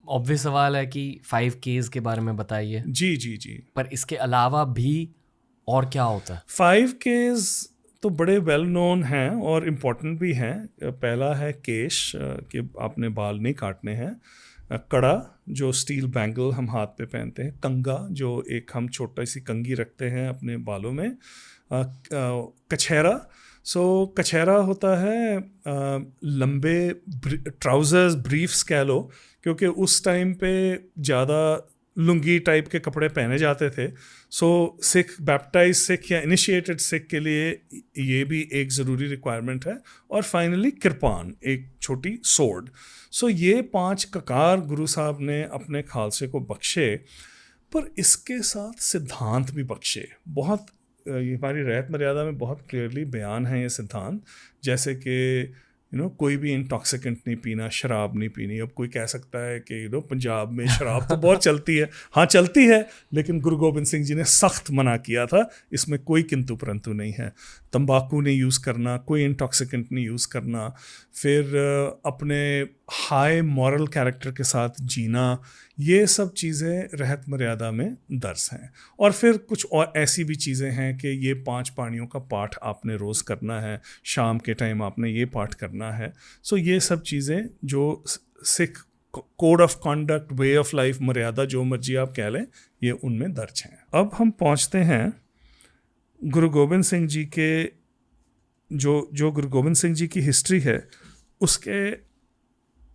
Obvious सवाल है कि 5Ks के बारे में बताइए। जी जी जी। पर इसके अलावा भी और क्या होता है? 5Ks तो बड़े वेल नोन हैं और इम्पोर्टेंट भी हैं। पहला है केश, कि आपने बाल नहीं काटने हैं। कड़ा, जो स्टील बैंगल हम हाथ पे पहनते हैं। कंगा, जो एक हम छोटा सी कंगी रखते हैं अपने बालों में। कछहरा, कछहरा होता है लंबे ट्राउज़र्स, ब्रीफ्स कह लो, क्योंकि उस टाइम पे ज़्यादा लुंगी टाइप के कपड़े पहने जाते थे। सिख, बैप्टाइज सिख या इनिशिएटेड सिख के लिए ये भी एक ज़रूरी रिक्वायरमेंट है। और फाइनली किरपान, एक छोटी सोर्ड। ये 5 ककार गुरु साहब ने अपने खालसे को बख्शे, पर इसके साथ सिद्धांत भी बख्शे। बहुत ये हमारी रहत मर्यादा में बहुत क्लियरली बयान है ये सिद्धांत। जैसे कि कोई भी इंटॉक्सिकेंट नहीं पीना, शराब नहीं पीनी। अब कोई कह सकता है कि पंजाब में शराब तो बहुत चलती है। हाँ चलती है, लेकिन गुरु गोबिंद सिंह जी ने सख्त मना किया था, इसमें कोई किंतु परंतु नहीं है। तंबाकू नहीं यूज़ करना, कोई इंटॉक्सिकेंट नहीं यूज़ करना, फिर अपने हाई मॉरल कैरेक्टर के साथ जीना, ये सब चीज़ें रहत मर्यादा में दर्ज हैं। और फिर कुछ और ऐसी भी चीज़ें हैं कि ये 5 पानियों का पाठ आपने रोज़ करना है, शाम के टाइम आपने ये पाठ करना है। ये सब चीज़ें जो Sikh code of conduct, way of life, मर्यादा, जो मर्जी आप कह लें, ये उनमें दर्ज हैं। अब हम पहुंचते हैं गुरु गोबिंद सिंह जी के, जो गुरु गोबिंद सिंह जी की हिस्ट्री है उसके,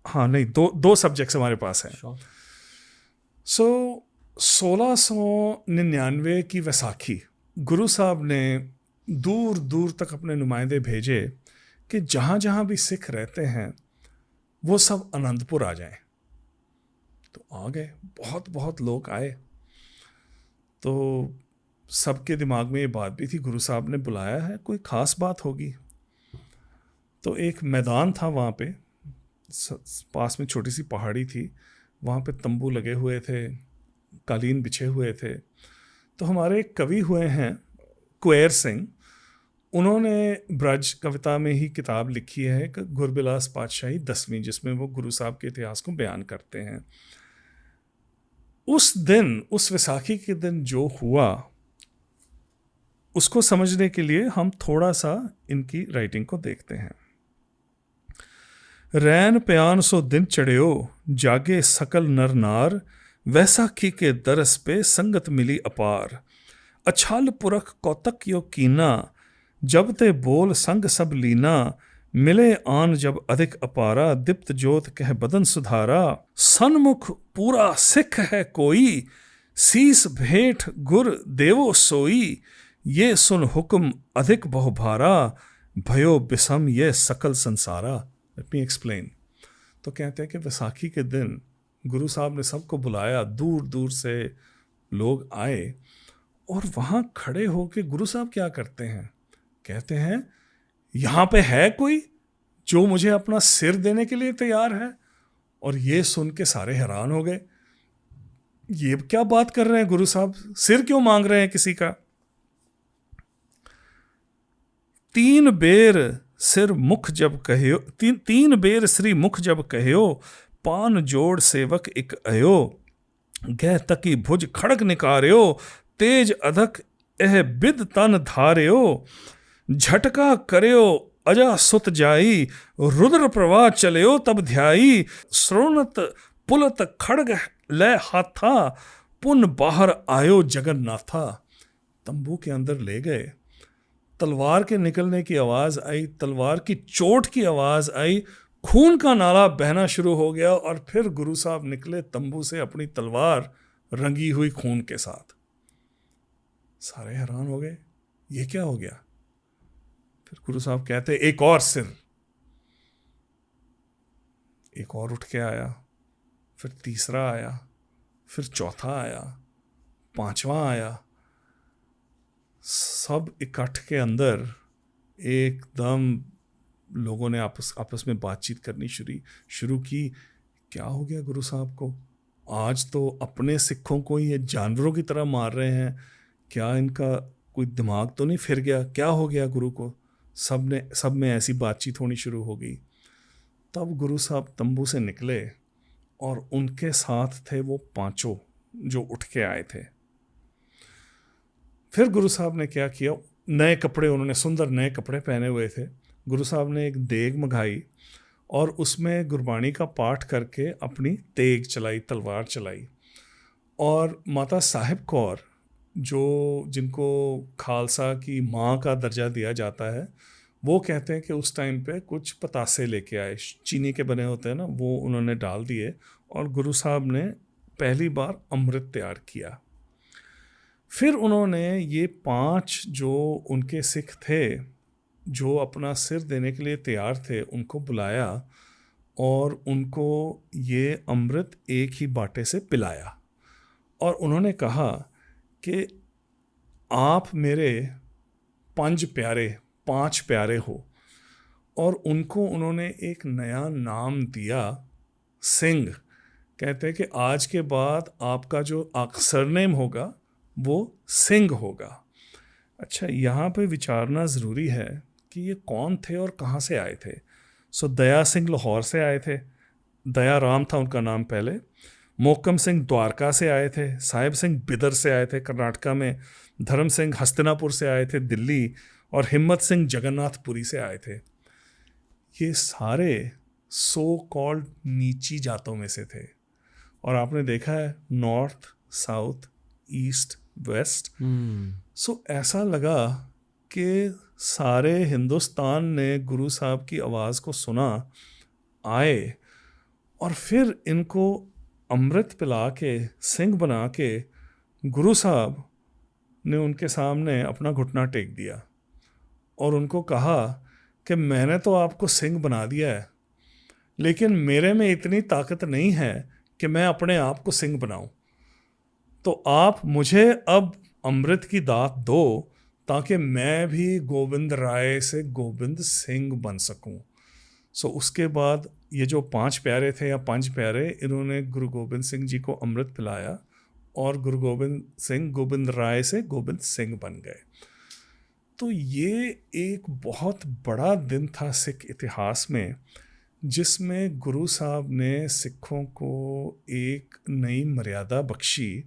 हाँ नहीं, दो सब्जेक्ट्स हमारे पास हैं। 1699 की वैसाखी, गुरु साहब ने दूर दूर तक अपने नुमाइंदे भेजे कि जहाँ जहाँ भी सिख रहते हैं वो सब आनंदपुर आ जाएं। तो आ गए, बहुत बहुत लोग आए। तो सबके दिमाग में ये बात भी थी, गुरु साहब ने बुलाया है, कोई ख़ास बात होगी। तो एक मैदान था वहाँ पे, पास में छोटी सी पहाड़ी थी, वहाँ पे तंबू लगे हुए थे, कालीन बिछे हुए थे। तो हमारे एक कवि हुए हैं कुंवर सिंह, उन्होंने ब्रज कविता में ही किताब लिखी है कि गुरबिलास पातशाही 10वीं, जिसमें वो गुरु साहब के इतिहास को बयान करते हैं। उस दिन, उस वैसाखी के दिन जो हुआ, उसको समझने के लिए हम थोड़ा सा इनकी राइटिंग को देखते हैं। रैन प्यान सो दिन चढ़ियो, जागे सकल नर नार, वैसाखी के दरस पे संगत मिली अपार। अछाल पुरख कौतक यो कीना, जब ते बोल संग सब लीना, मिले आन जब अधिक अपारा, दीप्त जोत कह बदन सुधारा। सन्मुख पूरा सिख है कोई, सीस भेंट गुर देवो सोई, ये सुन हुक्म अधिक बहुभारा, भयो बिसम ये सकल संसारा। Let me explain. तो कहते हैं कि वैसाखी के दिन गुरु साहब ने सबको बुलाया, दूर दूर से लोग आए, और वहाँ खड़े होके गुरु साहब क्या करते हैं, कहते हैं यहाँ पे है कोई जो मुझे अपना सिर देने के लिए तैयार है। और ये सुन के सारे हैरान हो गए, ये क्या बात कर रहे हैं गुरु साहब, सिर क्यों मांग रहे हैं किसी का। 3 बेर सिर मुख जब कहो, 3 बेर श्री मुख जब कहो, पान जोड़ सेवक एक अयो, गह तकी भुज खड़क निकार्यो, तेज अधक एह बिद तन धार्यो, झटका कर्यो अजा सुत जाई, रुद्र प्रवाह चल्यो तब ध्याई, श्रोणत पुलत खड़ग लय हाथा, पुन बाहर आयो जगन्नाथा। तंबू के अंदर ले गए, तलवार के निकलने की आवाज़ आई, तलवार की चोट की आवाज़ आई, खून का नाला बहना शुरू हो गया, और फिर गुरु साहब निकले तंबू से अपनी तलवार रंगी हुई खून के साथ। सारे हैरान हो गए, ये क्या हो गया। फिर गुरु साहब कहते एक और सिर, एक और उठ के आया, फिर तीसरा आया, फिर चौथा आया, 5वां आया। सब इकट्ठ के अंदर एकदम लोगों ने आपस में बातचीत करनी शुरू की। क्या हो गया गुरु साहब को, आज तो अपने सिखों को ये जानवरों की तरह मार रहे हैं, क्या इनका कोई दिमाग तो नहीं फिर गया, क्या हो गया गुरु को। सब में ऐसी बातचीत होनी शुरू हो गई। तब गुरु साहब तंबू से निकले और उनके साथ थे वो पांचों जो उठ के आए थे। फिर गुरु साहब ने क्या किया, नए कपड़े, उन्होंने सुंदर नए कपड़े पहने हुए थे। गुरु साहब ने एक देग मंगाई और उसमें गुरबाणी का पाठ करके अपनी तेग चलाई, तलवार चलाई। और माता साहिब कौर, जो जिनको खालसा की माँ का दर्जा दिया जाता है, वो कहते हैं कि उस टाइम पे कुछ पतासे लेके आए, चीनी के बने होते हैं ना, वो उन्होंने डाल दिए और गुरु साहब ने पहली बार अमृत तैयार किया। फिर उन्होंने ये 5 जो उनके सिख थे जो अपना सिर देने के लिए तैयार थे, उनको बुलाया और उनको ये अमृत एक ही बाटे से पिलाया। और उन्होंने कहा कि आप मेरे 5 प्यारे हो। और उनको उन्होंने एक नया नाम दिया, सिंह। कहते हैं कि आज के बाद आपका जो सरनेम होगा वो सिंह होगा। अच्छा, यहाँ पे विचारना ज़रूरी है कि ये कौन थे और कहाँ से आए थे। दया सिंह लाहौर से आए थे, दया राम था उनका नाम पहले। मोहकम सिंह द्वारका से आए थे, साहिब सिंह बिदर से आए थे कर्नाटका में, धर्म सिंह हस्तिनापुर से आए थे दिल्ली, और हिम्मत सिंह जगन्नाथपुरी से आए थे। ये सारे सो कॉल्ड नीची जातों में से थे। और आपने देखा है नॉर्थ, साउथ, ईस्ट, वेस्ट। ऐसा लगा कि सारे हिंदुस्तान ने गुरु साहब की आवाज़ को सुना, आए और फिर इनको अमृत पिला के सिंह बना के गुरु साहब ने उनके सामने अपना घुटना टेक दिया और उनको कहा कि मैंने तो आपको सिंह बना दिया है, लेकिन मेरे में इतनी ताकत नहीं है कि मैं अपने आप को सिंह बनाऊं। तो आप मुझे अब अमृत की दात दो ताकि मैं भी गोविंद राय से गोविंद सिंह बन सकूं। उसके बाद ये जो 5 प्यारे थे या 5 प्यारे, इन्होंने गुरु गोबिंद सिंह जी को अमृत पिलाया और गुरु गोबिंद सिंह गोविंद राय से गोविंद सिंह बन गए। तो ये एक बहुत बड़ा दिन था सिख इतिहास में, जिसमें गुरु साहब ने सिखों को एक नई मर्यादा बख्शी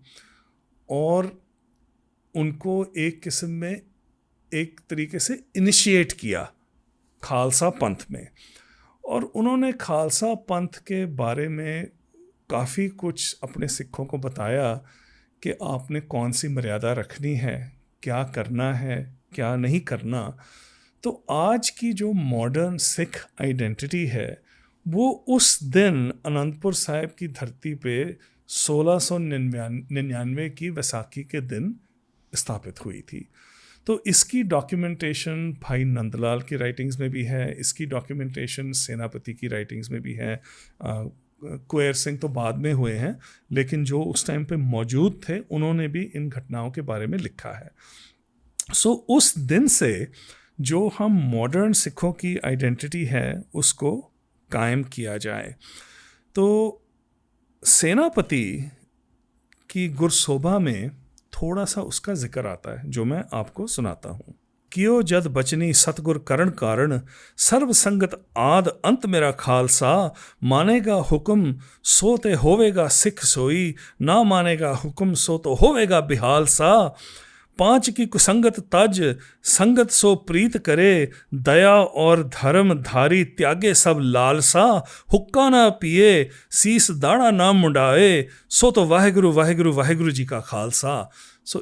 और उनको एक किस्म में एक तरीके से इनिशिएट किया खालसा पंथ में। और उन्होंने खालसा पंथ के बारे में काफ़ी कुछ अपने सिखों को बताया कि आपने कौन सी मर्यादा रखनी है, क्या करना है, क्या नहीं करना। तो आज की जो मॉडर्न सिख आइडेंटिटी है वो उस दिन अनंतपुर साहिब की धरती पे 1699 की वैसाखी के दिन स्थापित हुई थी। तो इसकी डॉक्यूमेंटेशन भाई नंदलाल की राइटिंग्स में भी है, इसकी डॉक्यूमेंटेशन सेनापति की राइटिंग्स में भी है। कुंवर सिंह तो बाद में हुए हैं, लेकिन जो उस टाइम पे मौजूद थे उन्होंने भी इन घटनाओं के बारे में लिखा है। उस दिन से जो हम मॉडर्न सिखों की आइडेंटिटी है उसको कायम किया जाए। तो सेनापति की गुरसोभा में थोड़ा सा उसका जिक्र आता है जो मैं आपको सुनाता हूँ। कियो जद बचनी सतगुर करण कारण, सर्व संगत आद अंत मेरा खालसा, मानेगा हुक्म सो ते होवेगा सिख सोई, ना मानेगा हुक्म सो तो होवेगा बिहाल सा। 5 की कुसंगत तज संगत सो प्रीत करे, दया और धर्म धारी त्यागे सब लालसा, हुक्का ना पिए सीस दाड़ा ना मुंडाए, सो तो वाहेगुरु वाहेगुरु वाहेगुरु जी का खालसा।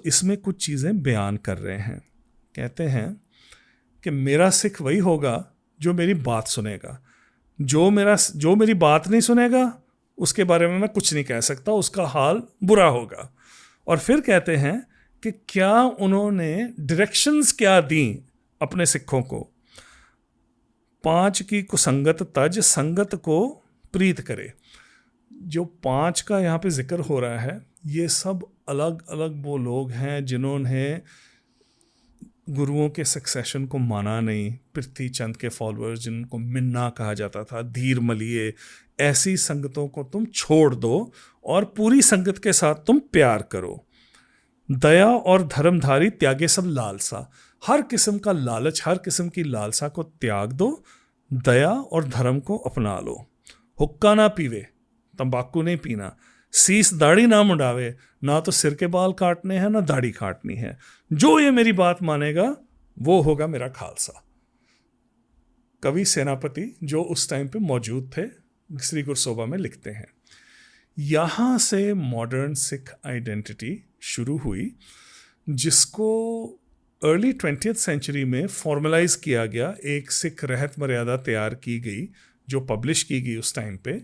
इसमें कुछ चीज़ें बयान कर रहे हैं। कहते हैं कि मेरा सिख वही होगा जो मेरी बात सुनेगा, जो मेरी बात नहीं सुनेगा उसके बारे में मैं कुछ नहीं कह सकता, उसका हाल बुरा होगा। और फिर कहते हैं कि क्या उन्होंने डायरेक्शंस क्या दी अपने सिखों को। 5 की कुसंगत तज संगत को प्रीत करे। जो 5 का यहाँ पे जिक्र हो रहा है, ये सब अलग अलग वो लोग हैं जिन्होंने गुरुओं के सक्सेशन को माना नहीं। पृथ्वी चंद के फॉलोअर्स जिनको मिन्ना कहा जाता था, धीर मलिए, ऐसी संगतों को तुम छोड़ दो और पूरी संगत के साथ तुम प्यार करो। दया और धर्मधारी त्यागे सब लालसा, हर किस्म का लालच, हर किस्म की लालसा को त्याग दो, दया और धर्म को अपना लो। हुक्का ना पीवे, तंबाकू नहीं पीना, सीस दाढ़ी ना मुंडावे, ना तो सिर के बाल काटने हैं ना दाढ़ी काटनी है, जो ये मेरी बात मानेगा वो होगा मेरा खालसा। कवि सेनापति जो उस टाइम पे मौजूद थे श्री गुरसोबा में लिखते हैं। यहाँ से मॉडर्न सिख आइडेंटिटी शुरू हुई, जिसको अर्ली 20th सेंचुरी में फॉर्मलाइज किया गया। एक सिख रहत मर्यादा तैयार की गई जो पब्लिश की गई उस टाइम पे,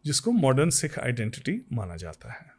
जिसको मॉडर्न सिख आइडेंटिटी माना जाता है।